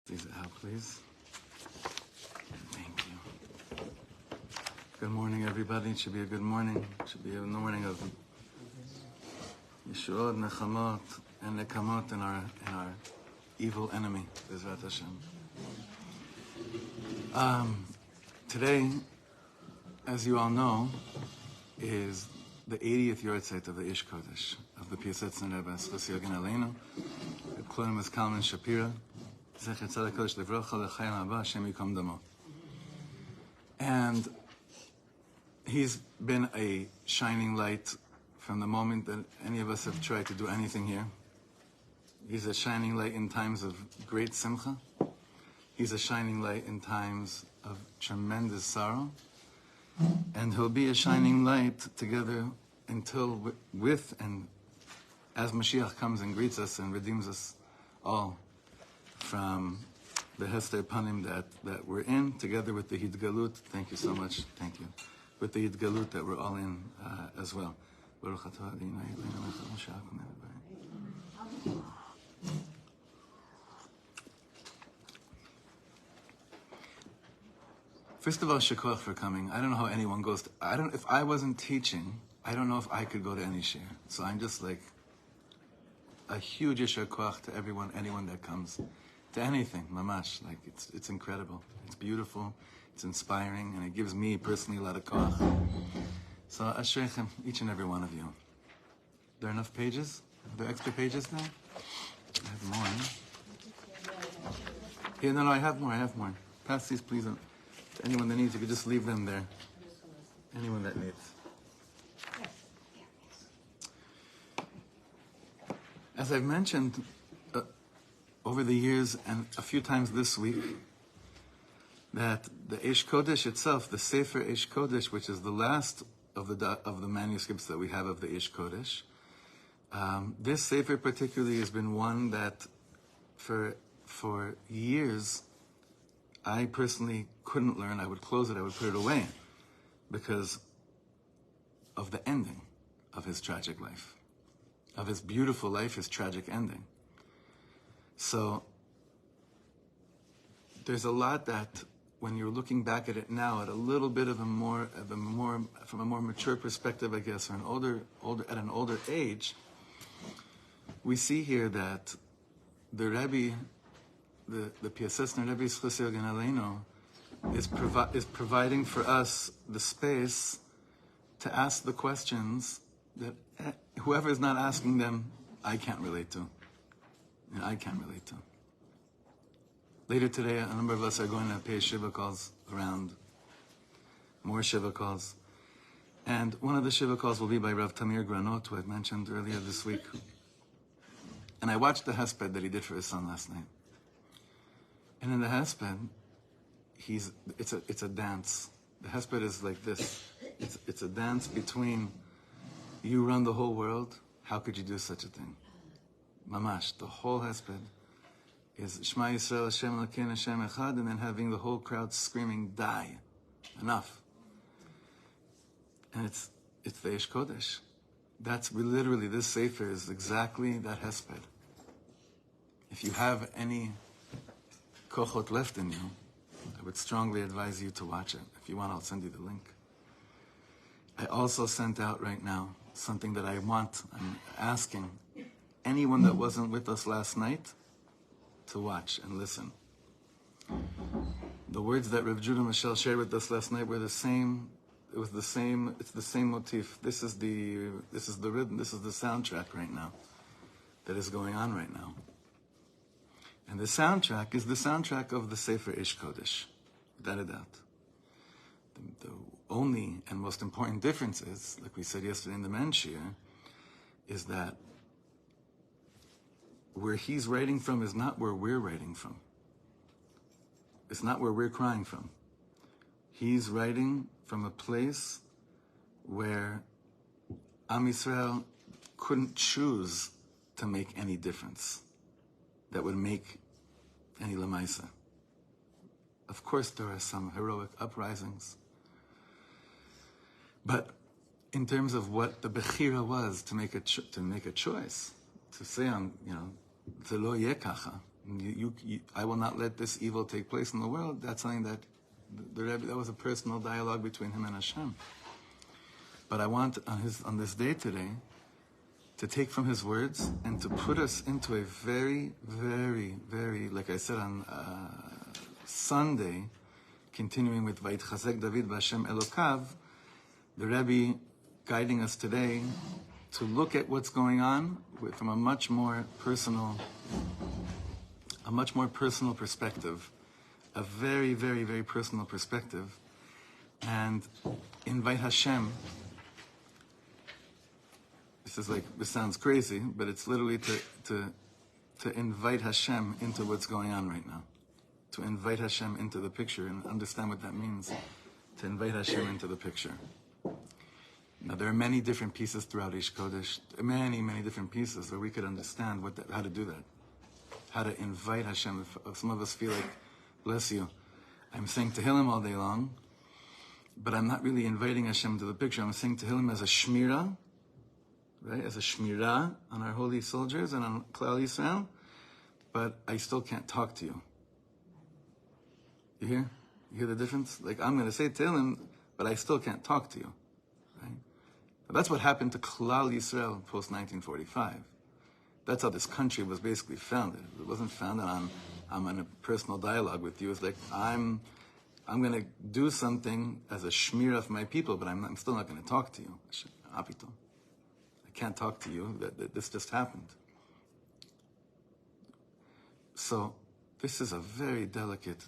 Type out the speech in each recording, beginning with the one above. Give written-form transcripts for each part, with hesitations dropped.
Please out, please. Thank you. Good morning, everybody. It should be a good morning. It should be a morning of Yeshuot, Nechamot, and Nekamot in our evil enemy, Bezrat Hashem. Today, as you all know, is the 80th Yarzeit of the Aish Kodesh, of the Piasetz and Rebbe, Chassid Yogen Aleinu, Klonim as Kalman Shapira, Zecher Tzaddik Kodesh Livrocha L'Chayim Haba, Hashem Yikom Damo. And he's been a shining light from the moment that any of us have tried to do anything here. He's a shining light in times of great simcha. He's a shining light in times of tremendous sorrow. And he'll be a shining light together until with and as Mashiach comes and greets us and redeems us all from the Hester Panim that we're in, together with the Hidgalut. Thank you so much. Thank you. With the Hidgalut that we're all in as well. First of all, shakoch for coming. I don't know how anyone goes to, if I wasn't teaching, I don't know if I could go to any shir. So I'm just like a huge shakoch to anyone that comes to anything, mamash. Like it's incredible. It's beautiful. It's inspiring, and it gives me personally a lot of koach. So ashreichem, each and every one of you. There are enough pages? Are there extra pages now? I have more. Yeah, no, I have more. Pass these, please. To anyone that needs, you could just leave them there. Anyone that needs. As I've mentioned over the years and a few times this week, that the Aish Kodesh itself, the Sefer Aish Kodesh, which is the last of the manuscripts that we have of the Aish Kodesh, this Sefer particularly has been one that for years I personally couldn't learn. I would close it, I would put it away because of the ending of his tragic life, of his beautiful life, his tragic ending. So there's a lot that when you're looking back at it now at a little bit of from a more mature perspective, I guess, or at an older age, we see here that the Rebbe, the Piasetsner Rebbe Chassid Yogen Aleinu is providing for us the space to ask the questions that whoever is not asking them, I can't relate to. I can't relate to. Later today, a number of us are going to pay Shiva calls around, more Shiva calls. And one of the Shiva calls will be by Rav Tamir Granot, who I mentioned earlier this week. And I watched the hesped that he did for his son last night. And in the hesped, it's a dance. The hesped is like this. It's a dance between you run the whole world, how could you do such a thing? Mamash, the whole hesped is Shema Yisrael Hashem Elokeinu Hashem Echad, and then having the whole crowd screaming, die, enough. And it's the Aish Kodesh. Literally, this Sefer is exactly that hesped. If you have any kochot left in you, I would strongly advise you to watch it. If you want, I'll send you the link. I also sent out right now something that I'm asking anyone that wasn't with us last night to watch and listen. The words that Rav Judah Michel shared with us last night were the same. It's the same motif. This is the rhythm, this is the soundtrack right now that is going on right now. And the soundtrack is the soundtrack of the Sefer Aish Kodesh, without a doubt. The only and most important difference is, like we said yesterday in the men's shir, is that where he's writing from is not where we're writing from. It's not where we're crying from. He's writing from a place where Am Yisrael couldn't choose to make any difference that would make any lemaisa. Of course, there are some heroic uprisings, but in terms of what the bechira was to make a choice, to say, v'lo yeh kacha, I will not let this evil take place in the world. That's something that the Rebbe, that was a personal dialogue between him and Hashem. But I want on this day today to take from his words and to put us into a very, very, very, like I said on Sunday, continuing with Vayitchazek David B'Hashem Elokav, the Rebbe guiding us today to look at what's going on from a much more personal perspective, a very, very, very personal perspective, and invite Hashem. This sounds crazy, but it's literally to invite Hashem into what's going on right now. To invite Hashem into the picture and understand what that means. To invite Hashem into the picture. Now, there are many different pieces throughout Aish Kodesh. Many, many different pieces where we could understand how to do that. How to invite Hashem. If some of us feel like, bless you, I'm saying Tehillim all day long, but I'm not really inviting Hashem into the picture. I'm saying Tehillim as a shmirah, right? As a shmirah on our holy soldiers and on Klal Yisrael, but I still can't talk to you. You hear? You hear the difference? Like, I'm going to say Tehillim, but I still can't talk to you, right? But that's what happened to Klal Yisrael post-1945. That's how this country was basically founded. It wasn't founded on, I'm in a personal dialogue with you. It's like, I'm going to do something as a shmir of my people, but I'm still not going to talk to you. I can't talk to you. This just happened. So this is a very delicate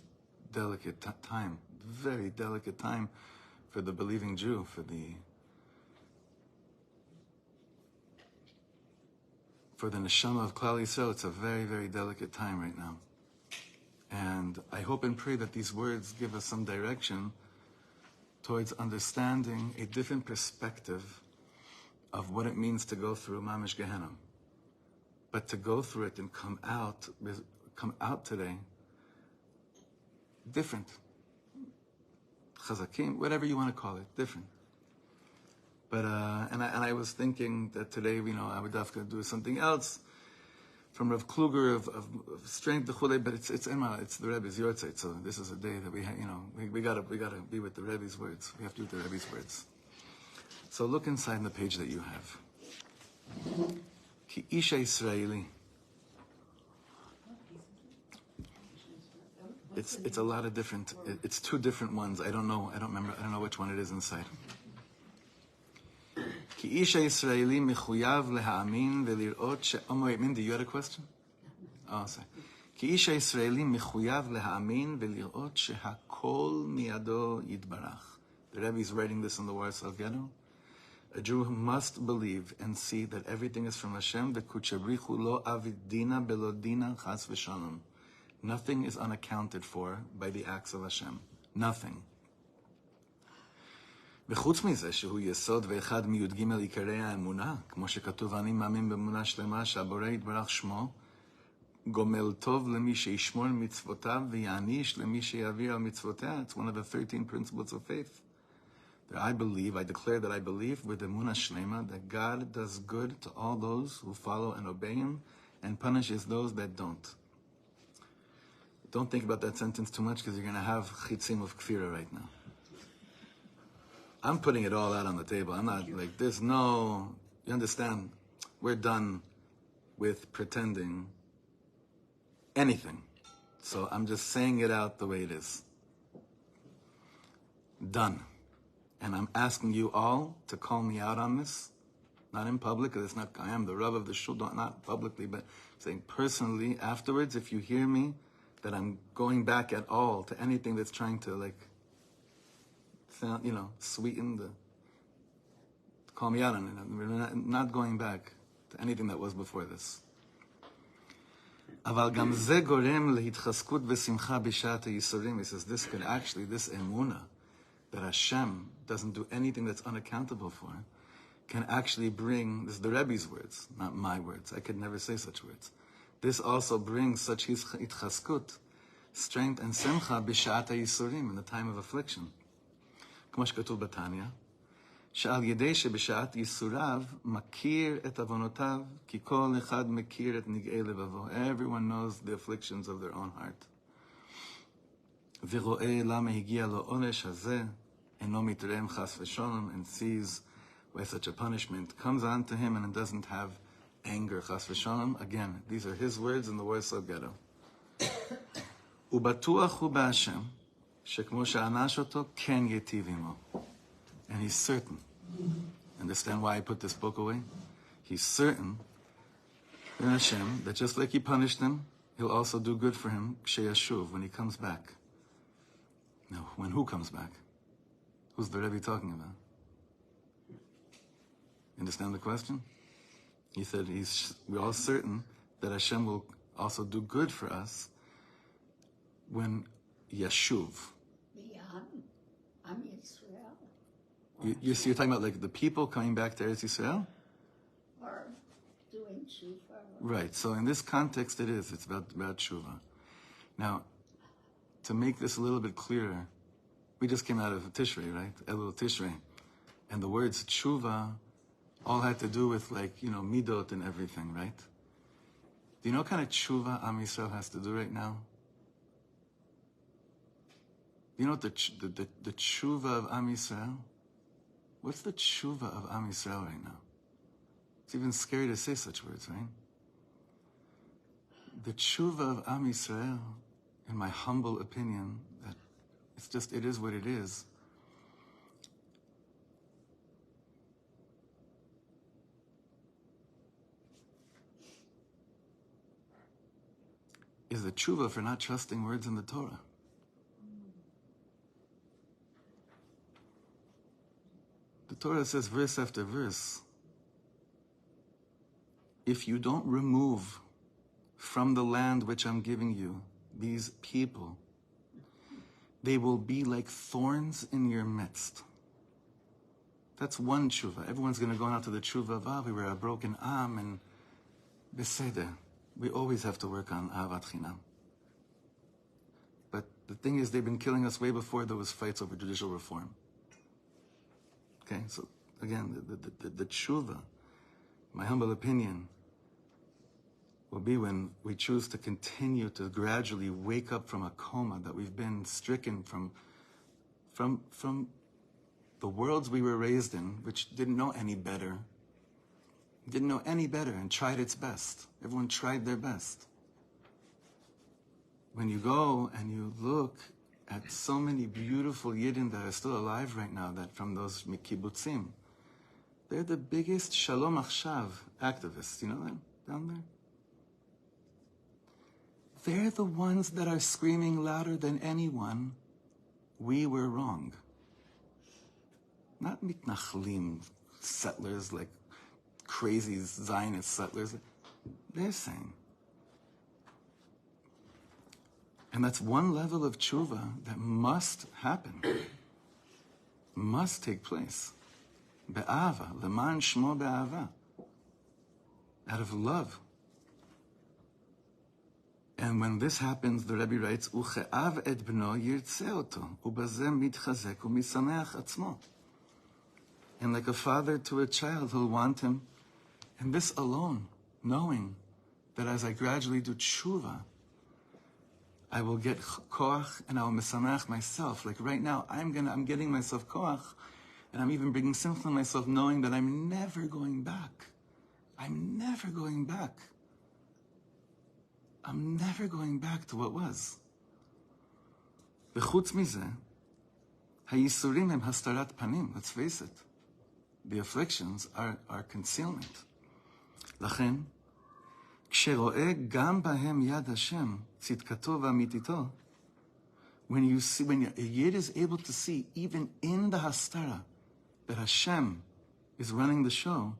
time. Very delicate time for the believing Jew, for the neshama of Klal Yisrael. It's a very, very delicate time right now. And I hope and pray that these words give us some direction towards understanding a different perspective of what it means to go through Mamish Gehenna. But to go through it and come out today different. Chazakim, whatever you want to call it, different. But and I was thinking that today, I would have to do something else from Rav Kluger of strength, but it's the Rebbe's Yarzeit. So this is a day that we gotta be with the Rebbe's words. We have to do the Rebbe's words. So look inside the page that you have. Ki Isha Israeli. It's a lot of different. It's two different ones. I don't know. I don't know which one it is inside. Ki Isha Israeli mechuyav leha'amin ve'lirot she... Oh, wait, Mindy, you had a question? Oh, sorry. Ki Isha Israeli mechuyav leha'amin ve'lirot shehakol miyado yitbarach. The Rebbe is writing this in the Warsaw Ghetto. A Jew must believe and see that everything is from Hashem. V'kuchabrichu lo avidina belodina chas v'shalom. Nothing is unaccounted for by the acts of Hashem. Nothing. וחוץ מזה שהוא יסוד ואחד מי"ג עיקרי האמונה, כמו שכתוב אני מאמין באמונה שלמה שהבורא יתברך שמו, גומל טוב למי שישמור מצוותיו ויעניש למי שיעביר על מצוותיה. It's one of the 13 principles of faith. That I declare that I believe with emuna shlema that God does good to all those who follow and obey Him and punishes those that don't. Don't think about that sentence too much because you're going to have chitzim of kfira right now. I'm putting it all out on the table. I'm not like this. No, you understand? We're done with pretending anything. So I'm just saying it out the way it is. Done. And I'm asking you all to call me out on this. Not in public, because I am the Rav of the Shul, not publicly, but saying personally afterwards, if you hear me, that I'm going back at all to anything that's trying to sweeten call me out on it. We're not going back to anything that was before this. אבל גם זה גורם להתחזקות ושמחה בשעת הייסורים. He says this emunah, that Hashem doesn't do anything that's unaccountable for, can actually bring, this is the Rebbe's words, not my words. I could never say such words. This also brings such itchaskut, strength and simcha b'shat hayisurim, in the time of affliction. כמו שכתוב בתניא, שעל ידי שבשעת ייסוריו מכיר את עוונותיו, כי כל אחד מכיר את נגעי לבבו. Everyone knows the afflictions of their own heart. ורואה למה הגיע לו עונש הזה, אינו מתרעם חס ושלום, and sees why such a punishment comes on to him and it doesn't have anger, chas v'shalom. Again, these are his words in the Warsaw Ghetto. ובטוח הוא בהשם, שכמו שענש אותו, כן ייטיב עמו. And he's certain. Understand why I put this book away? He's certain in Hashem that just like he punished him, he'll also do good for him, ksheyashuv, when he comes back. Now, when who comes back? Who's the Rebbe talking about? Understand the question? He said we're all certain that Hashem will also do good for us when Yashuv. You're talking about like the people coming back to Eretz Yisrael? Or doing tshuva. Right, so in this context it's about tshuva. Now, to make this a little bit clearer, we just came out of Tishrei, right? Elul Tishrei. And the words tshuva all had to do with midot and everything, right? Do you know what kind of tshuva Am Yisrael has to do right now? Do you know what the tshuva of Am Yisrael? What's the tshuva of Am Yisrael right now? It's even scary to say such words, right? The tshuva of Am Yisrael, in my humble opinion, that it is what it is. Is the tshuva for not trusting words in the Torah. The Torah says verse after verse, if you don't remove from the land which I'm giving you these people, they will be like thorns in your midst. That's one tshuva. Everyone's going to go out to the tshuva of, we were a broken am, and beseder. We always have to work on ahavat chinam. But the thing is, they've been killing us way before there was fights over judicial reform. Okay, so again, the tshuva, my humble opinion, will be when we choose to continue to gradually wake up from a coma that we've been stricken from the worlds we were raised in, which didn't know any better. Didn't know any better and tried its best. Everyone tried their best. When you go and you look at so many beautiful Yidden that are still alive right now, that from those kibbutzim, they're the biggest Shalom Achshav activists. You know them down there? They're the ones that are screaming louder than anyone, we were wrong. Not mitnachlim, settlers, like crazy Zionist settlers. They're saying. And that's one level of tshuva that must happen, must take place. Be'ava, leman shmo be'ava, out of love. And when this happens, the Rebbe writes, Uche'av et bno yirtze oto, ubazem mitchazek umisameach atzmo. And like a father to a child, he'll want him. And this alone, knowing that as I gradually do tshuva, I will get koach and I will misameach myself. Like right now, I'm getting myself koach, and I'm even bringing simcha on myself, knowing that I'm never going back. I'm never going back. I'm never going back to what was. V'chutz mizeh, hayisurim hem hastarat panim. Let's face it. The afflictions are concealment. Lachen, כשרואה גם בהם יד השם, צדקתו ואמיתיתו, when a Yid is able to see, even in the hastara, that Hashem is running the show,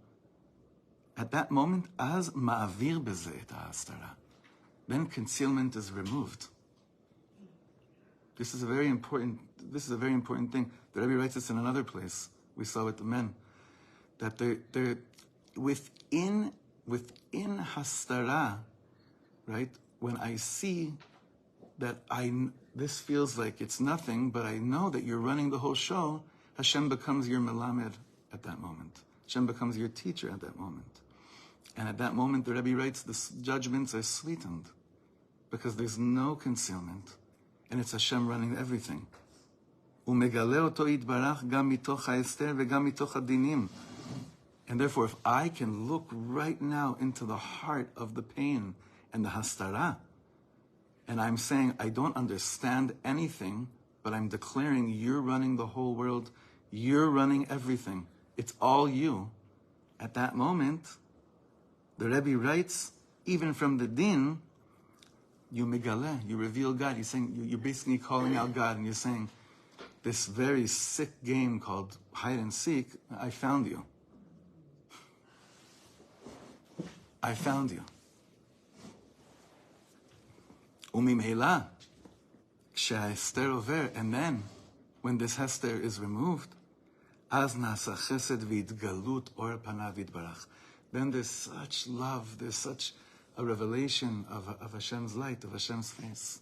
at that moment, az ma'avir beze et hastara, then concealment is removed. This is a very important thing. The Rebbe writes this in another place. We saw with the men, that they're within hastara, right? When I see that this feels like it's nothing, but I know that you're running the whole show, Hashem becomes your melamed at that moment. Hashem becomes your teacher at that moment. And at that moment, the Rebbe writes, the judgments are sweetened because there's no concealment, and it's Hashem running everything. And therefore, if I can look right now into the heart of the pain and the hastara, and I'm saying, I don't understand anything, but I'm declaring you're running the whole world, you're running everything, it's all you. At that moment, the Rebbe writes, even from the din, you megaleh, you reveal God. You're saying, you're basically calling out God, and you're saying, this very sick game called hide and seek, I found you. I found you. Umimela, k'shehester over, and then, when this hester is removed, az nasa chesed v'idgalut or panav yitbarach. Then there's such love, there's such a revelation of Hashem's light, of Hashem's face,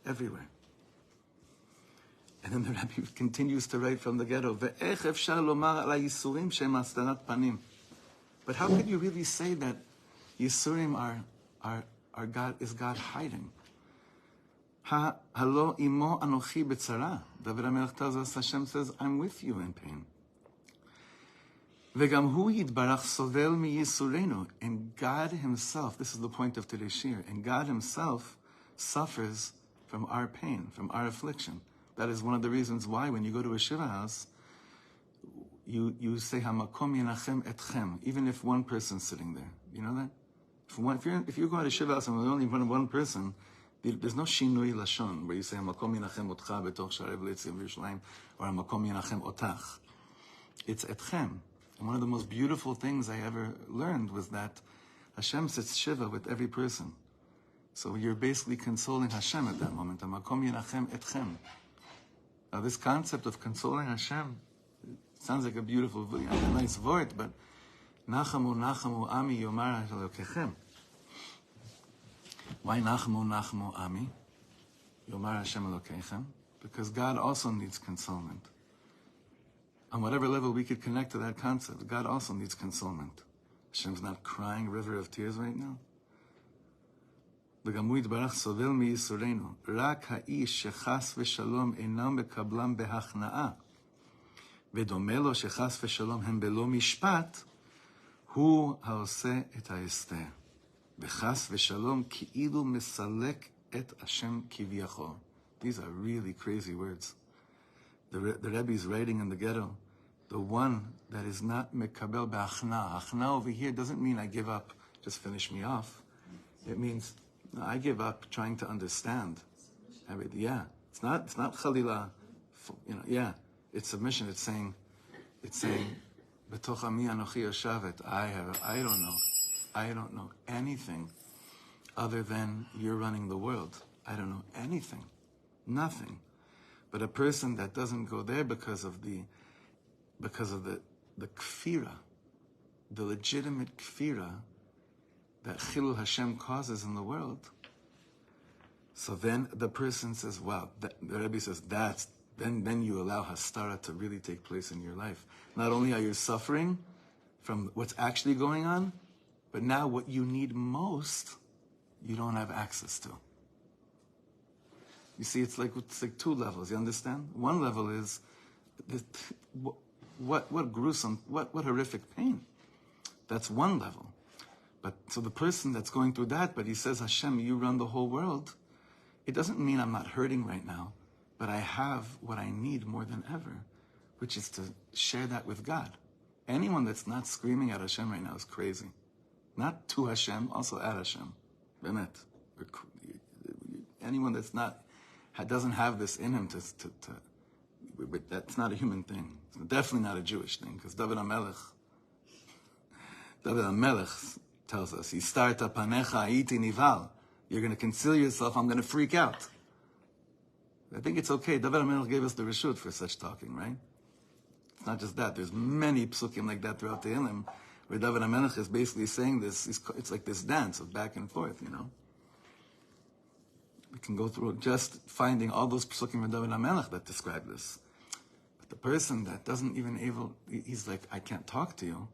everywhere. And then the Rebbe continues to write from the ghetto, Ve'ech efshar lomar ala yisurim shem astarat panim. But how could you really say that Yisurim are God, is God hiding? Halo imo anochi betzara. David HaMelech tells us, Hashem says, I'm with you in pain. V'gam hu yitbarach sovel mi yisurenu. And God Himself, this is the point of today's shir, and God Himself suffers from our pain, from our affliction. That is one of the reasons why when you go to a shiva house, you say hamakom yenachem etchem, even if one person's sitting there. You know that? If you go to shiva house and there's only one person, there's no shinui lashon where you say hamakom yenachem otcha betoch sharev leitzim v'Yerushalayim or hamakom yenachem otach. It's etchem. And one of the most beautiful things I ever learned was that Hashem sits shiva with every person. So you're basically consoling Hashem at that moment. Hamakom yenachem etchem. Now this concept of consoling Hashem sounds like a beautiful, a nice word, but Nachamu, Nachamu, Ami, Yomar Elokechem. Why Nachamu, Nachamu, Ami? Yomar Hashem Elokechem? Because God also needs consolement. On whatever level we could connect to that concept, God also needs consolement. Hashem's not crying a river of tears right now. וגם הוא יתברך סובל מייסורנו. רק האיש שחס ושלום אינם מקבלם בהכנעה, ודומה לו שחס ושלום הם בלא משפט, הוא העושה את ההסתר. וחס ושלום כאילו מסלק את השם כביכול. These are really crazy words. The Rebbe is writing in the ghetto, the one that is not mekabel be'achna. Achna over here doesn't mean I give up, just finish me off. It means no, I give up trying to understand. Yeah, it's not chalila, yeah, it's submission. It's saying, betoch ami anochi yoshavet. I don't know anything other than you're running the world. I don't know anything, nothing. But a person that doesn't go there because of the kfira, the legitimate kfira that Chilul Hashem causes in the world. So then the person says, wow, the Rebbe says, then you allow Hastara to really take place in your life. Not only are you suffering from what's actually going on, but now what you need most, you don't have access to. You see, it's like two levels, you understand? One level is, what gruesome, what horrific pain. That's one level. But so the person that's going through that, but he says, Hashem, you run the whole world. It doesn't mean I'm not hurting right now, but I have what I need more than ever, which is to share that with God. Anyone that's not screaming at Hashem right now is crazy. Not to Hashem, also at Hashem. Bemet. Anyone that's doesn't have this in him that's not a human thing. It's definitely not a Jewish thing, because David HaMelech tells us, Yistarta panecha iti nival. You're going to conceal yourself, I'm going to freak out. I think it's okay. David HaMelech gave us the reshut for such talking, right? It's not just that. There's many psukim like that throughout the Ilim, where David HaMelech is basically saying this. It's like this dance of back and forth, We can go through just finding all those psukim of David HaMelech that describe this. But the person that doesn't even he's like, I can't talk to you,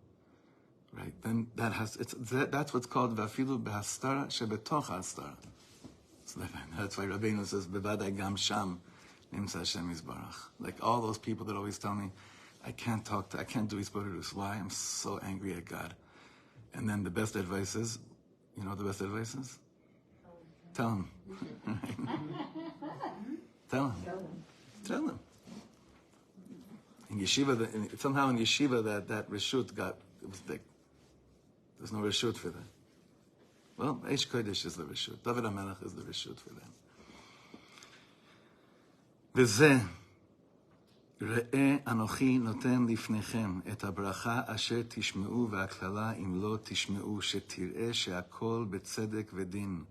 right? Then that's what's called vafilu behastara shebetoch hastara. So that's why Rabbeinu says, bevadai gam sham nimsa Hashem yisbarach. Like all those people that always tell me, I can't do Isborus. Why? I'm so angry at God. And then the best advice is, you know what the best advice is? Tell him. Tell him. In yeshiva, somehow in yeshiva that reshut it was like, there's no reshut for that. Well, Aish Kodesh is the reshut. David HaMelech is the reshut for that. וזה, ראה אנוכי נותן לפניכם את הברכה אשר תשמעו והקללה אם לא תשמעו, שתראה שהכל בצדק ודין.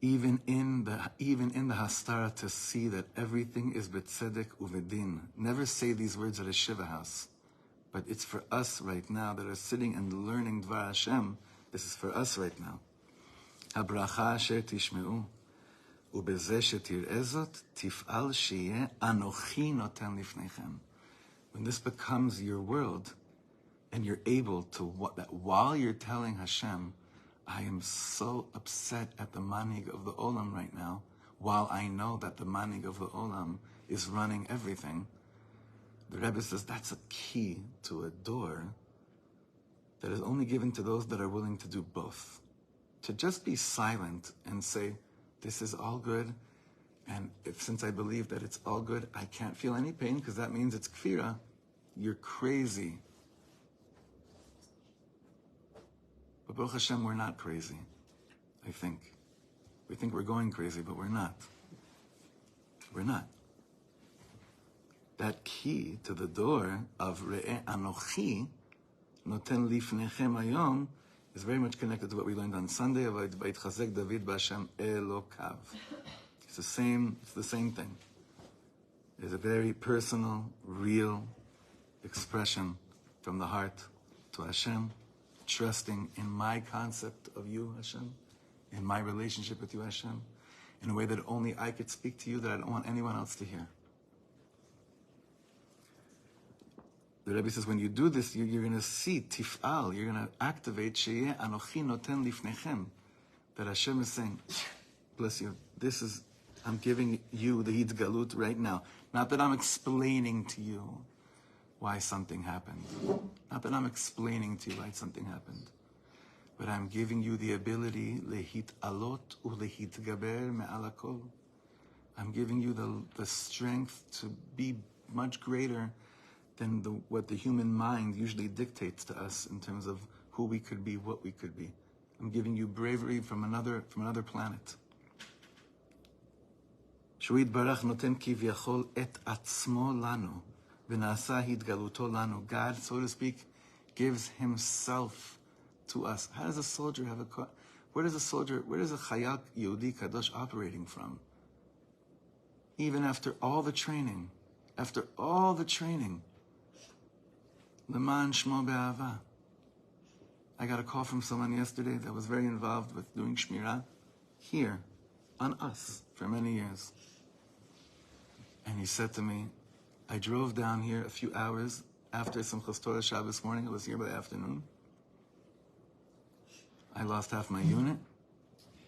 Even in the hastara, to see that everything is betzedek uvedin. Never say these words at a shiva house, but it's for us right now that are sitting and learning Dvar Hashem. This is for us right now. Habracha asher tishmeu, ubeze shetir'eh zot, tif'al sheyeh anochi noten lifnechem. When this becomes your world, and you're able to, that while you're telling Hashem, I am so upset at the manig of the olam right now, while I know that the manig of the olam is running everything. The Rebbe says that's a key to a door that is only given to those that are willing to do both. To just be silent and say, this is all good, and since I believe that it's all good, I can't feel any pain because that means it's kfira. You're crazy. But Baruch Hashem, we're not crazy, I think. We think we're going crazy, but we're not. We're not. That key to the door of Re'eh Anochi, Noten Lifnechem Hayom, is very much connected to what we learned on Sunday of Vayitchazek David B'Hashem Elokav. It's the same thing. It's a very personal, real expression from the heart to Hashem, trusting in my concept of you, Hashem, in my relationship with you, Hashem, in a way that only I could speak to you, that I don't want anyone else to hear. The Rebbe says, when you do this, you're going to see tif'al, you're going to activate sheyeh anochi noten lifnechem, that Hashem is saying, bless you, I'm giving you the hitgalut right now. Not that I'm explaining to you why something happened. Not that I'm explaining to you why something happened. But I'm giving you the ability lehit alot ulehitgaber me'al hakol. I'm giving you the strength to be much greater than what the human mind usually dictates to us in terms of who we could be, what we could be. I'm giving you bravery from another planet. Shuid barach noten kivyachol et atzmo lanu. God, so to speak, gives himself to us. How does a soldier have where does a Chayal Yehudi Kadosh operating from? Even after all the training, Leman Shmo Be'ava. I got a call from someone yesterday that was very involved with doing Shmirah here, on us, for many years. And he said to me, I drove down here a few hours after Simchas Torah Shabbos morning. I was here by the afternoon. I lost half my unit,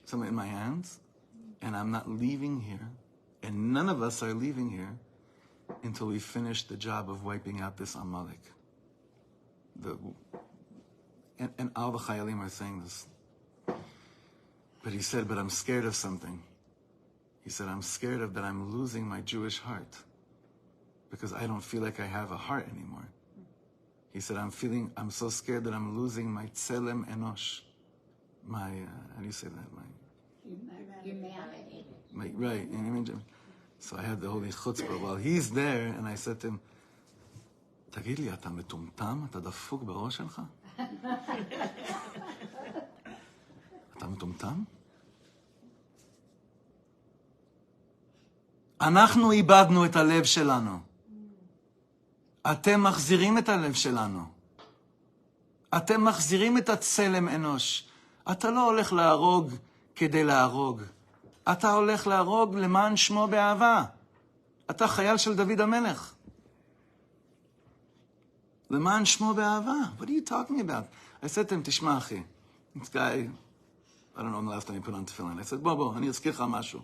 some in my hands, and I'm not leaving here, and none of us are leaving here until we finish the job of wiping out this Amalek. And all the Chayalim are saying this. But he said, but I'm scared of something. He said, I'm scared of that I'm losing my Jewish heart, because I don't feel like I have a heart anymore. He said, I'm so scared that I'm losing my tselem enosh. My, how do you say that? My Humanity. Right. So I had the holy chutzpah while he's there, and I said to him, תגיד לי, אתה מטומטם? אתה דפוק בראש שלך? אתה מטומטם? אנחנו איבדנו את הלב שלנו. אתם מחזירים את הלב שלנו. אתם מחזירים את הצלם אנוש. אתה לא הולך להרוג כדי להרוג. אתה הולך להרוג למען שמו באהבה. אתה חייל של דוד המלך. למען שמו באהבה. What are you talking about? I said to him, תשמע אחי, this guy, I don't know the last time he put on tefillin. I said, בוא, אני אזכיר לך משהו.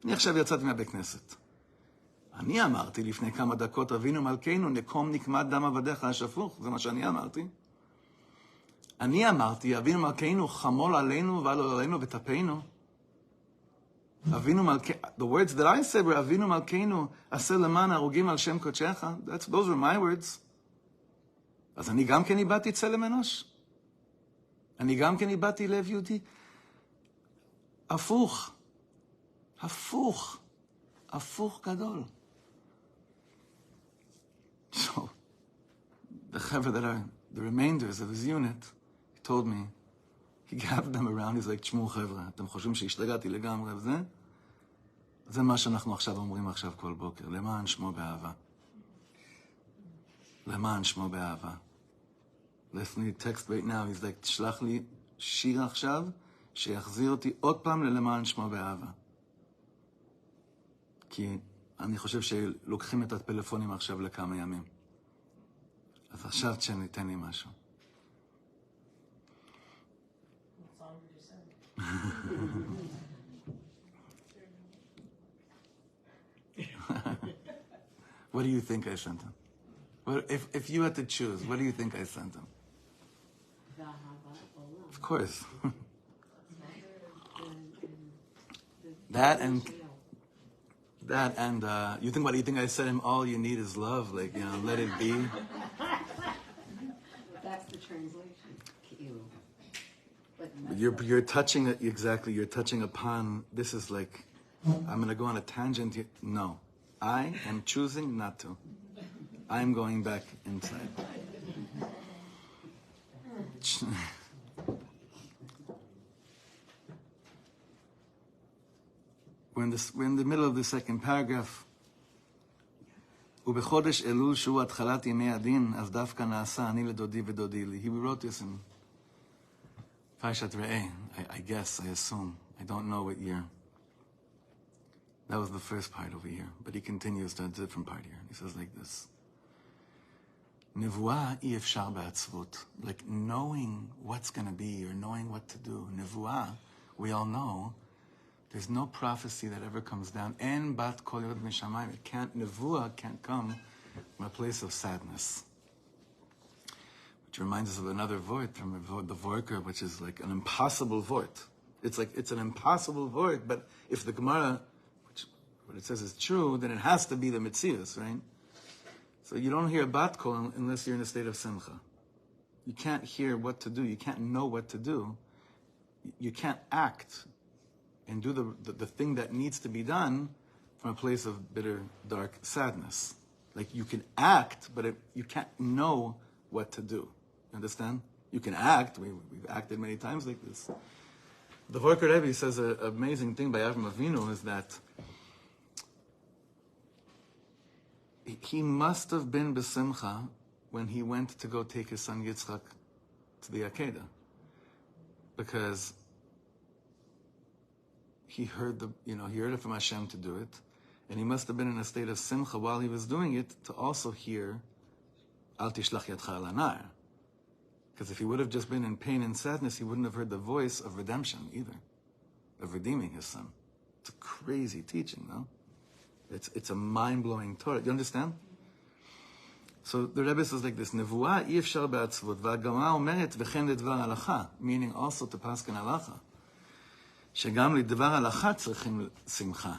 אני עכשיו יצאתי מהבית כנסת. אני אמרתי לפני כמה דקות, אבינו מלכנו, נקום נקמת דם עבדיך השפוך. זה מה שאני אמרתי. אני אמרתי, אבינו מלכנו, חמול עלינו ועל עלינו וטפנו. אבינו מלכנו, the words that I said were, אבינו מלכנו, עשה למען הרוגים על שם קודשך. Those were my words. אז אני גם כן איבדתי צלם אנוש. אני גם כן איבדתי לב יהודי. הפוך. הפוך גדול. So, the חבר'ה that are the remainders of his unit, he told me, he gathered them around, he's like, תשמעו חבר'ה, אתם חושבים שהשתגעתי לגמרי וזה? זה מה שאנחנו עכשיו אומרים עכשיו כל בוקר, למען שמו באהבה. למען שמו באהבה. Listen to the text right now, he's like, תשלח לי שיר עכשיו, שיחזיר אותי עוד פעם ללמען שמו באהבה. כי אני חושב שלוקחים את הפלאפונים עכשיו לכמה ימים. אז עכשיו תן לי משהו. What do you think I sent him? If you had to choose, what do you think I sent him? Of course. That and you think what do you think I said him? All you need is love, like, you know, let it be. That's the translation. You're touching it exactly. You're touching upon. This is like, I'm going to go on a tangent here. No, I am choosing not to. I'm going back inside. We're in the middle of the second paragraph. ובחודש אלול שהוא התחלת ימי הדין, אז דווקא נעשה אני לדודי ודודי לי. He wrote this in Parshat Re'eh, I guess, I assume. I don't know what year. That was the first part over here. But he continues to a different part here. He says like this. נבואה אי אפשר בעצבות. Like knowing what's going to be or knowing what to do. נבואה, we all know, there's no prophecy that ever comes down. En bat kol yod mishamayim. It can't, nevuah can't come from a place of sadness. Which reminds us of another vort from the Vorker, which is like an impossible vort. It's like, it's an impossible vort, but if the Gemara, which what it says is true, then it has to be the Metzius, right? So you don't hear bat kol unless you're in a state of simcha. You can't hear what to do. You can't know what to do. You can't act and do the thing that needs to be done from a place of bitter, dark sadness. Like you can act, but you can't know what to do. You understand? You can act. We've acted many times like this. The Vorker Rebbe says an amazing thing by Avram Avinu is that he must have been besimcha when he went to go take his son Yitzchak to the Akedah. Because he heard it from Hashem to do it, and he must have been in a state of simcha while he was doing it to also hear Al tishlach yadcha al anar. Because if he would have just been in pain and sadness, he wouldn't have heard the voice of redemption either, of redeeming his son. It's a crazy teaching, no? It's a mind-blowing Torah. You understand? So the Rebbe says like this, Nevuah אי אפשר בעצבות, והגמרא אומרת וכן לדבר הלכה, meaning also to paskin halacha. שגם לדבר הלכה צריכים שמחה.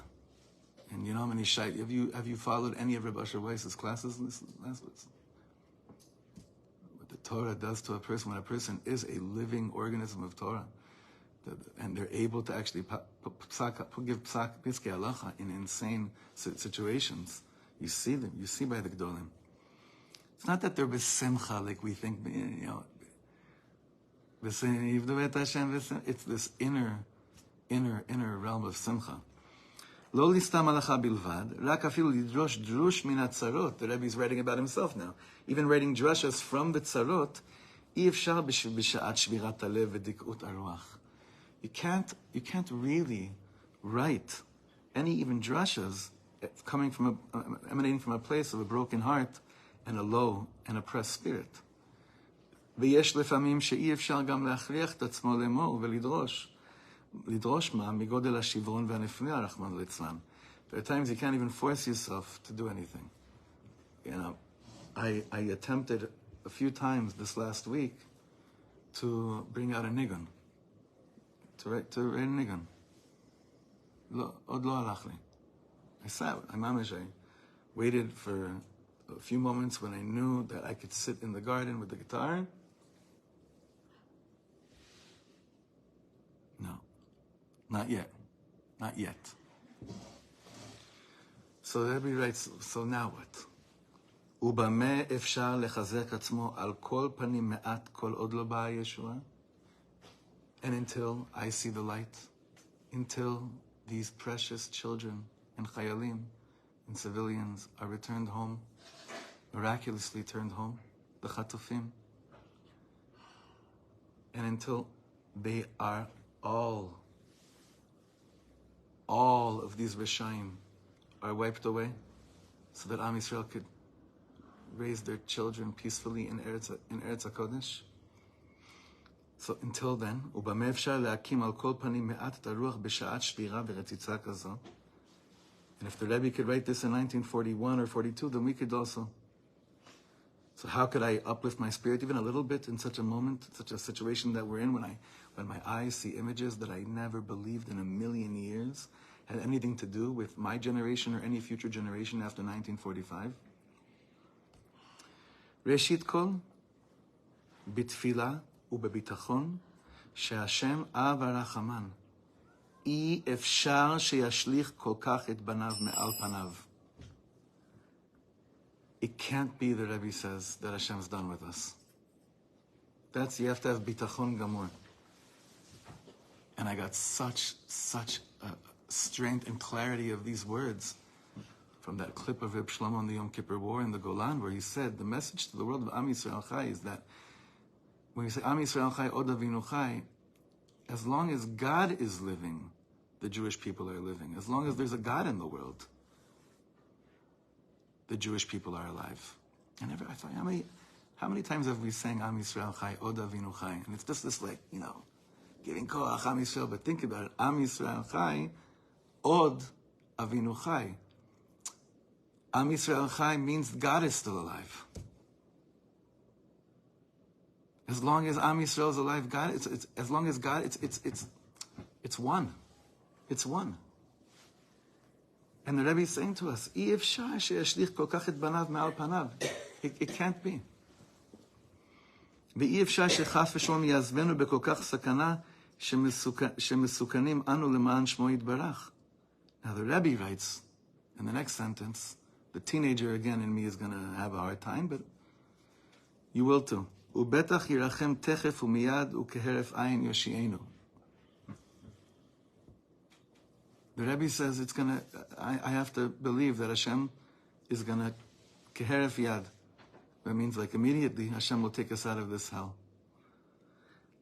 And you know how many shayt, have you followed any of Rabbi Asher Weiss's classes last week? What the Torah does to a person, when a person is a living organism of Torah, and they're able to actually give psak piskei halacha in insane situations, you see them, you see by the Gdolim. It's not that they're besimcha like we think, you know, it's this inner realm of simcha. לא לסתם הלכה בלבד, רק אפילו לדרוש דרוש מן הצרות. The Rebbe is writing about himself now. Even writing drushes from the tzarot, אי אפשר בשעת שבירת הלב ודקעות הרוח. You can't really write any even drushes it's coming from emanating from a place of a broken heart and a low and oppressed spirit. ויש לפעמים שאי אפשר גם להכריח את עצמו לאמור לדרוש מה מגודל השברון והנפילה, רחמנא ליצלן. There are times you can't even force yourself to do anything. You know, I attempted a few times this last week to bring out a nigun, to write a nigun. עוד לא הלך לי. I waited for a few moments when I knew that I could sit in the garden with the guitar. No, not yet. Not yet. So Rebbe writes, so now what? ובמה אפשר לחזק עצמו על כל פנים מעט כל עוד לא באה ישועה? And until I see the light, until these precious children and chayalim and civilians are returned home, miraculously turned home, the chatufim, and until they are all of these Rishayim are wiped away, so that Am Yisrael could raise their children peacefully in Eretz HaKodesh. So until then, ובמה אפשר להקים על כל פנים מעט את הרוח בשעת שבירה ורציצה כזו? And if the Rebbe could write this in 1941 or 42, then we could also. So how could I uplift my spirit even a little bit in such a moment, such a situation that we're in, when my eyes see images that I never believed in a million years had anything to do with my generation or any future generation after 1945? ראשית כל, בתפילה ובביטחון, שהשם אב הרחמן, אי אפשר שישליך כל כך את בניו מעל פניו. It can't be, the Rebbe says, that Hashem's done with us. You have to have bitachon gamur. And I got such strength and clarity of these words from that clip of Reb Shlomo on the Yom Kippur War in the Golan, where he said, the message to the world of Am Yisrael Chai is that when you say Am Yisrael Chai Od Avinu Chai, as long as God is living, the Jewish people are living. As long as there's a God in the world, the Jewish people are alive. And I thought, how many times have we sang Am Yisrael Chai Od Avinu Chai? And it's just this, like, giving koach Am Yisrael, but think about it. Am Yisrael Chai Od Avinu Chai. Am Yisrael Chai means God is still alive. As long as Am Yisrael is alive, God, as long as God, it's one. It's one. And the Rebbe is saying to us, it can't be. ואי אפשר שחס ושלום יעזבנו בכל כך סכנה שמסוכנים אנו למען שמו יתברך. Now the Rebbe writes in the next sentence, the teenager again in me is going to have a hard time, but you will too. ובטח ירחם תכף ומיד וכהרף עין יושיענו. The Rebbe says I have to believe that Hashem is going to keheref yad. That means like immediately Hashem will take us out of this hell.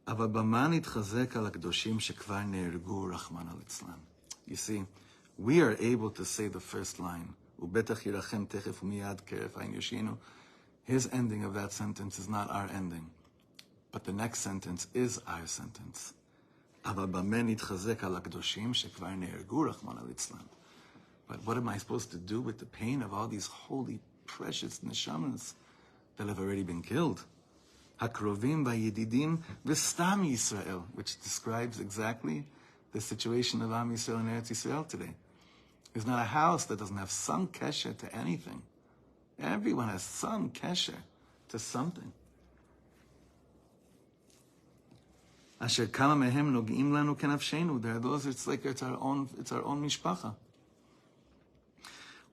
אבל במה נתחזק על הקדושים שכבר נהרגו רחמנא ליצלן. You see, we are able to say the first line, ובטח ירחם תכף ומיד כהרף עין יושיענו. His ending of that sentence is not our ending. But the next sentence is our sentence. אבל במה נתחזק על הקדושים שכבר נהרגו רחמנא ליצלן. But what am I supposed to do with the pain of all these holy, precious neshamas that have already been killed? הקרובים והידידים וסתם ישראל, which describes exactly the situation of Am Yisrael and Eretz Yisrael today. There's not a house that doesn't have some kesher to anything. Everyone has some kesher to something. אשר כמה מהם נוגעים לנו כנפשנו. There are those, it's our own משפחה.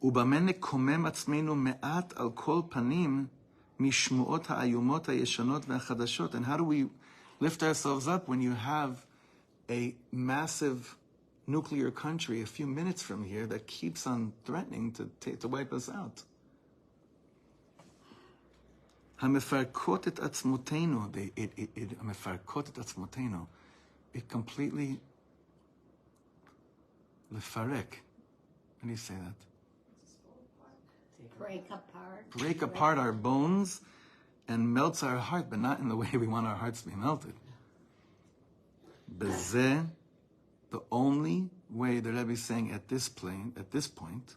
ובמה נקומם עצמנו מעט על כל פנים משמועות האיומות הישנות והחדשות. And how do we lift ourselves up when you have a massive nuclear country a few minutes from here that keeps on threatening to wipe us out? המפרקות את עצמותינו, המפרקות את עצמותינו, it completely לפרק. How do you say that? break apart our bones and melts our heart, but not in the way we want our hearts to be melted. Bezeh, the only way the Rebbe is saying at this point,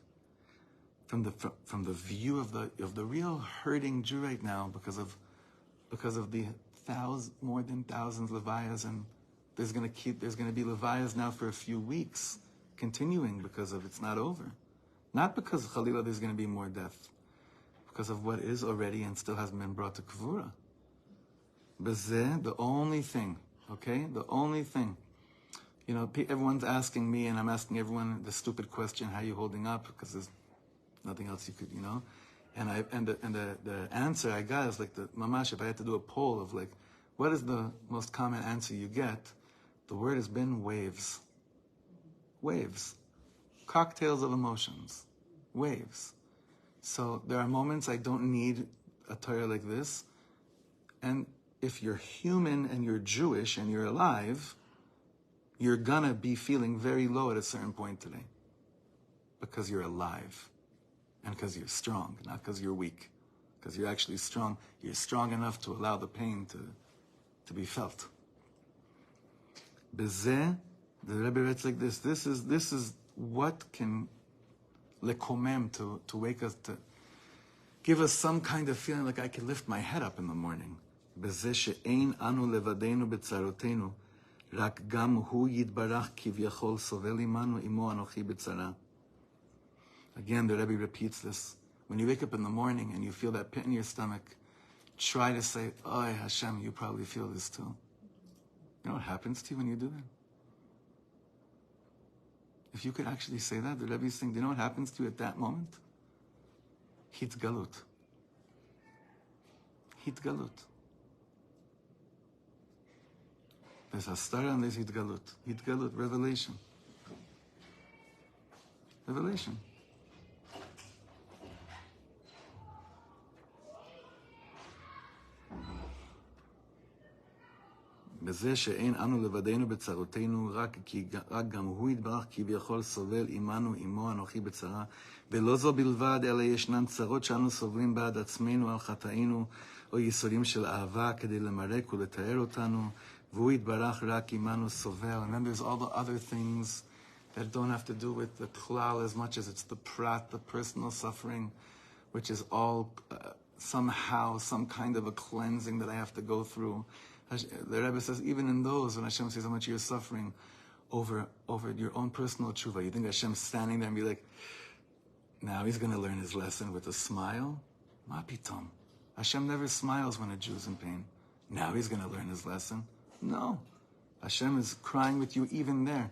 from the view of the real hurting Jew right now, because of the more than thousands Levias, and there's going to be Levias now for a few weeks, continuing because of it's not over, not because Chalila there's going to be more death, because of what is already and still hasn't been brought to Kvura. Bezeh, the only thing, okay, the only thing. You know, everyone's asking me, and I'm asking everyone the stupid question: how are you holding up? Because there's nothing else you could, you know. And the answer I got is like the mamash. If I had to do a poll of like, what is the most common answer you get? The word has been waves. Waves, cocktails of emotions, waves. So there are moments I don't need a Torah like this, and if you're human and you're Jewish and you're alive, you're gonna be feeling very low at a certain point today, because you're alive. And because you're strong, not because you're weak. Because you're actually strong. You're strong enough to allow the pain to be felt. Bezeh, the Rebbe writes like this. This is what can lekomem, to wake us, to give us some kind of feeling like I can lift my head up in the morning. Bezeh she'ein anu levadenu betzarotenu, rak gam hu yitbarach kivyachol sovel imanu imo anochi betzara. Again, the Rebbe repeats this. When you wake up in the morning and you feel that pit in your stomach, try to say, "Oh, Hashem, you probably feel this too." You know what happens to you when you do that? If you could actually say that, the Rebbe is saying, do you know what happens to you at that moment? Hit galut. Hit galut. There's hastara and there's hit galut. Hit galut, revelation. Revelation. בזה שאין אנו לבדנו בצרותינו, רק גם הוא יתברך כביכול סובל עמנו עמו אנוכי בצרה, ולא זו בלבד, אלא ישנן צרות שאנו סובלים בעד עצמנו על חטאינו, או ייסורים של אהבה כדי למרק ולתאר אותנו, והוא יתברך רק עמנו סובל. And then there's all the other things that don't have to do with the klal as much as it's the prat, the personal suffering, which is all somehow some kind of a cleansing that I have to go through. The Rebbe says, even in those, when Hashem sees how much you're suffering over your own personal tshuva, you think Hashem's standing there and be like, now he's going to learn his lesson with a smile? Ma pitom. Hashem never smiles when a Jew's in pain. Now he's going to learn his lesson? No. Hashem is crying with you even there.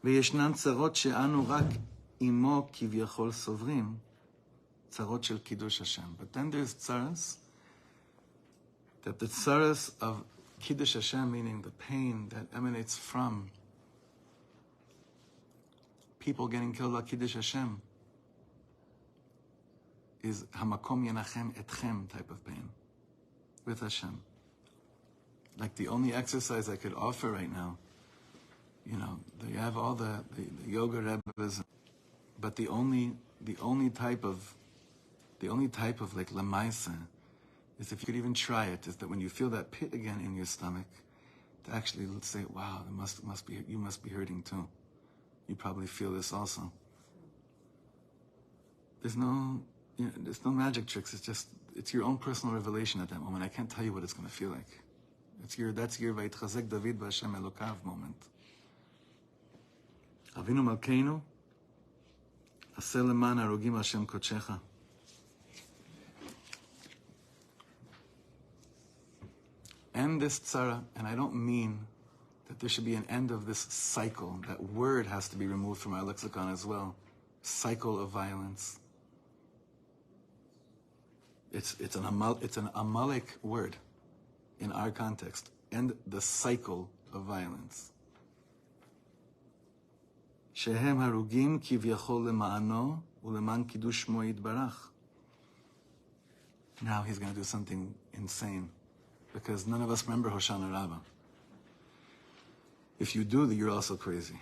וישנן צרות שאנו רק עמו כביכול סוברים, צרות של קידוש Hashem. But then there's tzaras, that the tzaras of Kiddush Hashem, meaning the pain that emanates from people getting killed by Kiddush Hashem, is hamakom yenachem etchem type of pain with Hashem. Like the only exercise I could offer right now, you know, you have all the yoga rebbes, but the only type of like lemaisa is, if you could even try it, is that when you feel that pit again in your stomach, to actually say, wow, you must be hurting too. You probably feel this also. There's no magic tricks. It's your own personal revelation at that moment. I can't tell you what it's going to feel like. That's your Vayitchazek David b'Hashem Elokav moment. Avinu Malkeinu, Aseh leman harogim Hashem kodshecha. End this tzara, and I don't mean that there should be an end of this cycle. That word has to be removed from our lexicon as well. Cycle of violence. It's an Amalek word in our context. End the cycle of violence. Shehem harugim kivyachol lema'ano uleman kiddush shmo yitbarach. Now he's going to do something insane, because none of us remember Hoshana Rabbah. If you do, you're also crazy.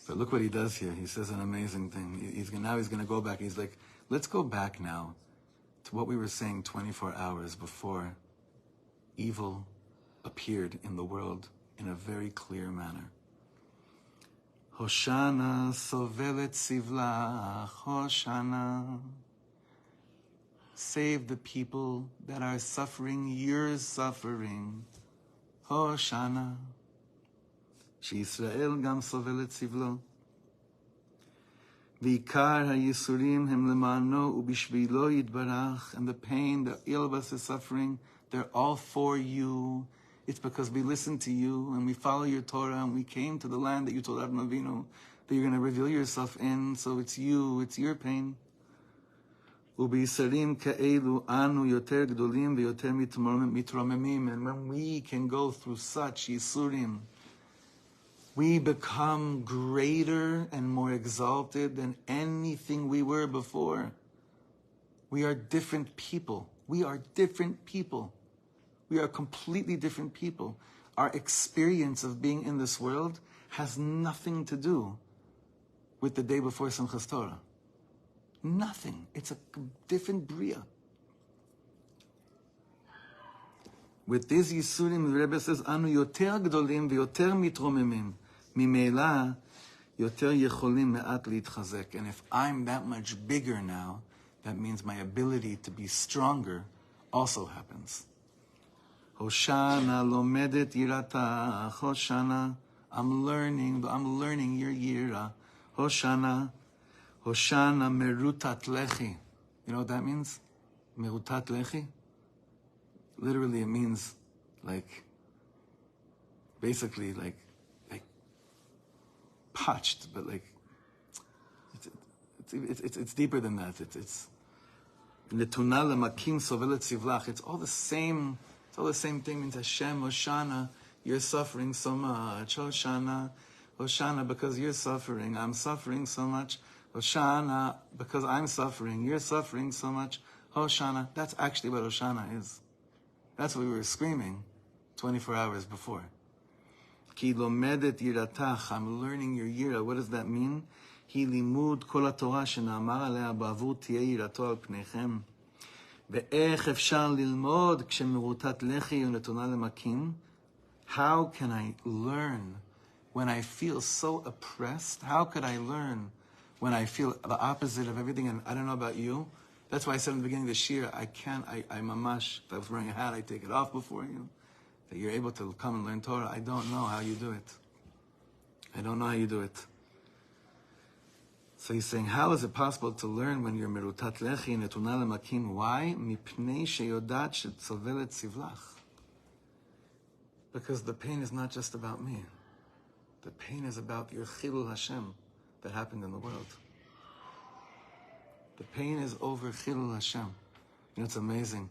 But look what he does here. He says an amazing thing. He's going to go back. He's like, let's go back now to what we were saying 24 hours before evil appeared in the world in a very clear manner. Hoshana sovelet sivlach, Hoshana. Save the people that are suffering your suffering. Hoshana. שישראל גם סובל את סבלו. ועיקר הייסורים הם למענו ובשבילו יתברך. And the pain that all of us is suffering, they're all for you. It's because we listen to you and we follow your Torah and we came to the land that you told Avraham Avinu that you're going to reveal yourself in. So it's you, it's your pain. ובישרים כאלו אנו יותר גדולים ויותר מתרוממים. And when we can go through such yisurim, we become greater and more exalted than anything we were before. We are different people. We are different people. We are completely different people. Our experience of being in this world has nothing to do with the day before Simchas Torah. Nothing. It's a different bria. With these Yisurim, the Rebbe says, Anu yoter gdolim v'yoter mitromemim. Mimela yoter yecholim me'at להתחזק. And if I'm that much bigger now, that means my ability to be stronger also happens. Hoshana lomedet yirata. Hoshana. I'm learning your yira. Hoshana. Hoshana merutat lechi. You know what that means? Merutat lechi? Literally it means basically parched, but it's deeper than that. It's netuna lemakim sovelet sivlach. It's all the same thing. Means Hashem, Hoshana, you're suffering so much. Hoshana, Hoshana, because you're suffering, I'm suffering so much. Hoshana, because I'm suffering, you're suffering so much. Hoshana, that's actually what Hoshana is. That's what we were screaming 24 hours before. Ki lomedet yiratach, I'm learning your yira. What does that mean? Hi limud kol haTorah shenamar alea ba'avur tiyeh yirato al pneichem. Ve'ech efshar lilmod kshemerutat lechi unetuna lemakim. How can I learn when I feel so oppressed? How could I learn when I feel the opposite of everything? And I don't know about you. That's why I said in the beginning of the shir, I mamash, if I was wearing a hat, I'd take it off before you. That you're able to come and learn Torah. I don't know how you do it. I don't know how you do it. So he's saying, how is it possible to learn when you're merutat lechi netuna lemakim? Why? Mipnei sheyodat shetzovelet sivlach. Because the pain is not just about me. The pain is about your chilul Hashem that happened in the world. The pain is over chilul Hashem. You know, it's amazing.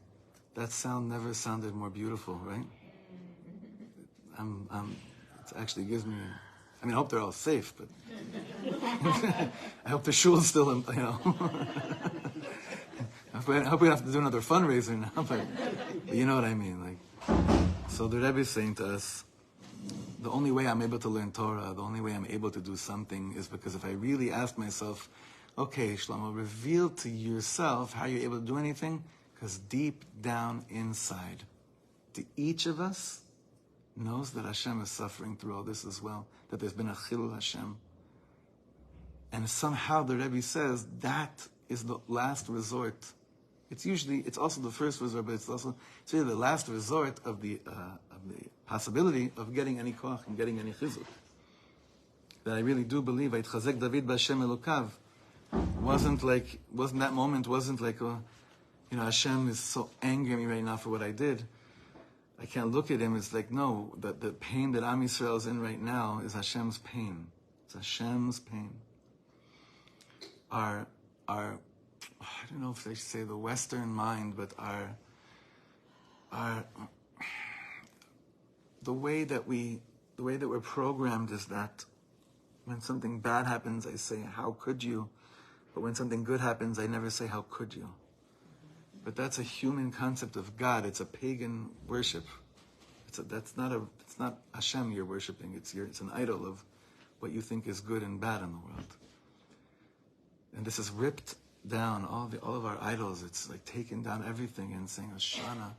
That sound never sounded more beautiful, right? It actually gives me, I hope they're all safe, but I hope the shul's still, I hope we don't have to do another fundraiser now, but you know what I mean. So the Rebbe is saying to us, the only way I'm able to learn Torah, the only way I'm able to do something is because if I really ask myself, okay, Shlomo, reveal to yourself how you're able to do anything, because deep down inside, each of us knows that Hashem is suffering through all this as well, that there's been a chilul Hashem. And somehow the Rebbe says that is the last resort. It's also the first resort, but it's really the last resort of the possibility of getting any koach and getting any chizuk. That I really do believe, Vayitchazek David b'Hashem Elokav, wasn't that moment, Hashem is so angry at me right now for what I did. I can't look at him. It's no, the pain that Am Yisrael is in right now is Hashem's pain. It's Hashem's pain. Our I don't know if they should say the Western mind, but the way that we're programmed is that when something bad happens, I say, how could you? But when something good happens, I never say, how could you? But that's a human concept of God. It's a pagan worship. It's not Hashem you're worshiping. It's an idol what you think is good and bad in the world. And this is ripped down all of our idols. It's like taking down everything and saying, Hoshana,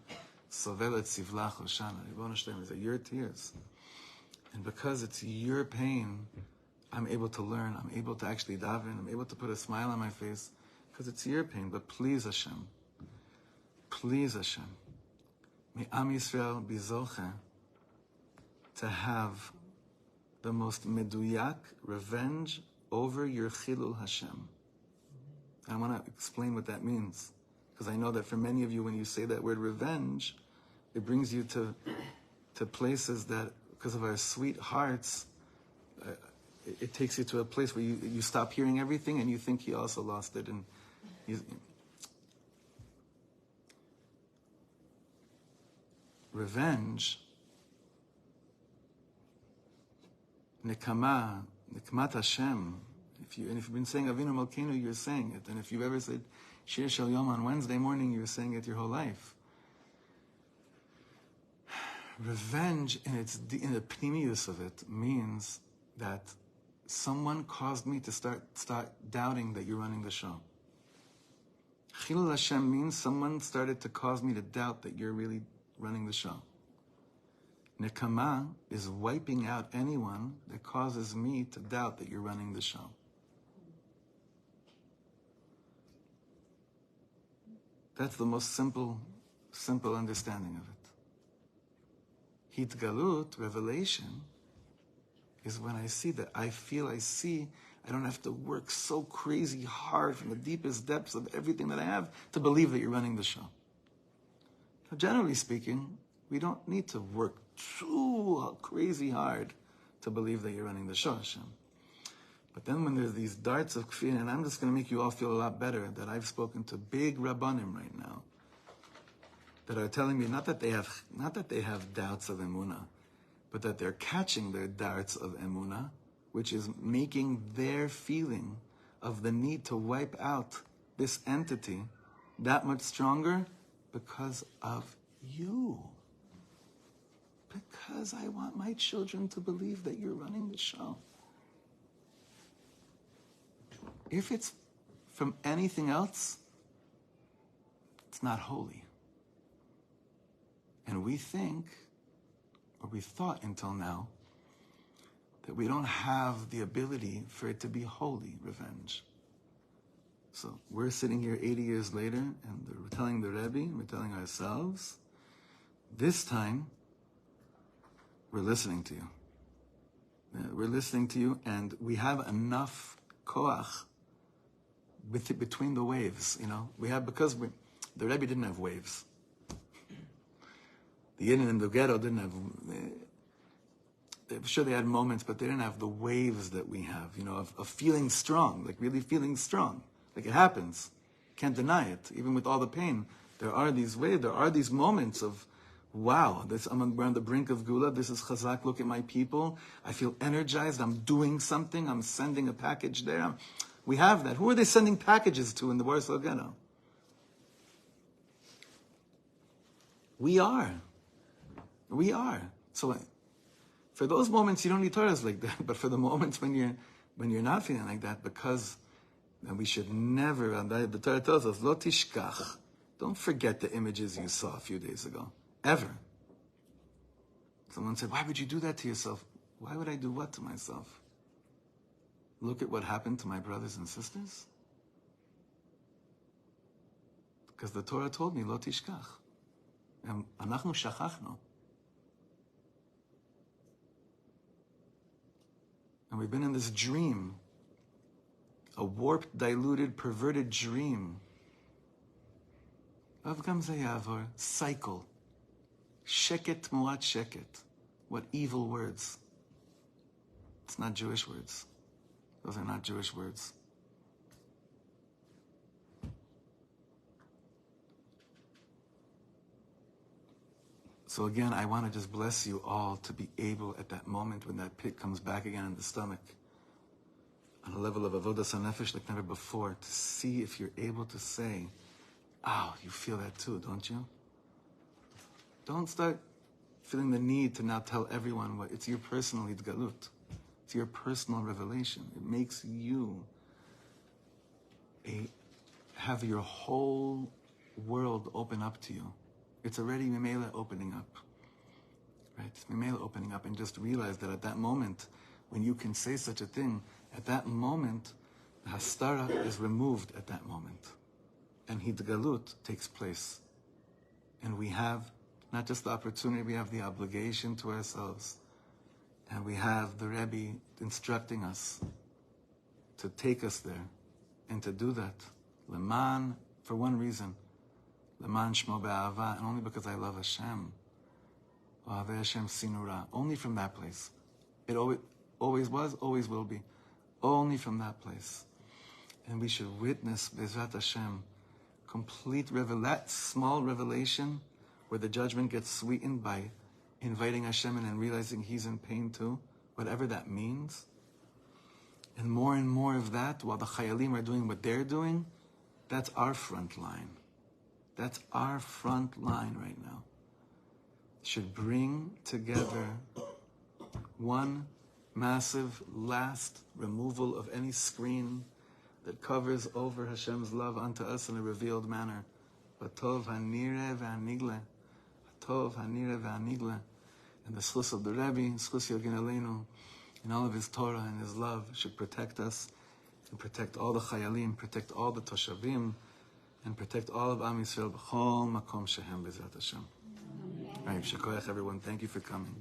Sovelet Sivlach Hoshana, Ribbon Hashem, is your tears. And because it's your pain, I'm able to learn, I'm able to actually daven, I'm able to put a smile on my face, because it's your pain. But please Hashem, may Am Yisrael be zoche to have the most meduyak revenge over your chilul Hashem. And I want to explain what that means, because I know that for many of you, when you say that word revenge, it brings you to places that, because of our sweet hearts, it takes you to a place where you stop hearing everything and you think he also lost it. And revenge, nekama, nekmat Hashem. If you've been saying Avinu Malkeinu, you're saying it. And if you've ever said Shir Shel Yom on Wednesday morning, you're saying it your whole life. Revenge in the pnimius of it means that someone caused me to start doubting that you're running the show. Chilul Hashem means someone started to cause me to doubt that you're really running the show. Nekama is wiping out anyone that causes me to doubt that you're running the show. That's the most simple understanding of it. Hitgalut, revelation, is when I see that I don't have to work so crazy hard from the deepest depths of everything that I have to believe that you're running the show. Now, generally speaking, we don't need to work too crazy hard to believe that you're running the show, Hashem. But then when there's these darts of kfir, and I'm just going to make you all feel a lot better, that I've spoken to big rabbanim right now, that are telling me not that they have doubts of emunah, but that they're catching their darts of emunah, which is making their feeling of the need to wipe out this entity that much stronger because of you. Because I want my children to believe that you're running the show. If it's from anything else, it's not holy. And we think, or we thought until now, that we don't have the ability for it to be holy revenge. So we're sitting here 80 years later, and we're telling the Rebbe, we're telling ourselves, this time, we're listening to you. We're listening to you, and we have enough koach between the waves, the Rebbe didn't have waves. The Yidden in the ghetto didn't have, I'm sure they had moments, but they didn't have the waves that we have, of feeling strong, like really feeling strong. Like it happens. Can't deny it. Even with all the pain, there are these waves, there are these moments of, wow, we're on the brink of Gula, this is Chazak, look at my people, I feel energized, I'm doing something, I'm sending a package there. We have that. Who are they sending packages to in the Warsaw Ghetto? We are. So for those moments, you don't need Torahs like that. But for the moments when you're not feeling like that, because then we should never, and the Torah tells us, Lo tishkach, don't forget the images you saw a few days ago. Ever. Someone said, why would you do that to yourself? Why would I do what to myself? Look at what happened to my brothers and sisters. Because the Torah told me, Lo tishkach. And anachnu shachachnu. And we've been in this dream, a warped, diluted, perverted dream of Gamze Yavor, cycle. Sheket muat sheket. What evil words. It's not Jewish words. Those are not Jewish words. So again, I want to just bless you all to be able at that moment when that pit comes back again in the stomach, on a level of avodas hanefesh like never before, to see if you're able to say, oh, you feel that too, don't you? Don't start feeling the need to now tell everyone what it's your personal hitgalut. It's your personal revelation. It makes you have your whole world open up to you. It's already Mimela opening up. Right? It's Mimela opening up, and just realize that at that moment, when you can say such a thing, at that moment, the Hastara is removed at that moment. And Hidgalut takes place. And we have not just the opportunity, we have the obligation to ourselves. And we have the Rebbe instructing us to take us there and to do that. Leman, for one reason. Leman Shmo Be'ava, and only because I love Hashem. Ohavei Hashem Sinura. Only from that place. It always was, always will be. Only from that place. And we should witness Bezrat Hashem, complete that small revelation where the judgment gets sweetened by inviting Hashem in and realizing He's in pain too, whatever that means. And more of that, while the Chayalim are doing what they're doing, that's our front line. That's our front line right now. Should bring together one massive last removal of any screen that covers over Hashem's love unto us in a revealed manner. Batov hanire v'anigle. Batov hanire v'anigle. And the schus of the Rebbe, schus Yogin Aleinu, and all of his Torah and his love should protect us and protect all the Chayalim, protect all the Toshavim, and protect all of Am Yisrael b'chol makom shehem b'ezrat Hashem. Right, Shakoyach everyone. Thank you for coming.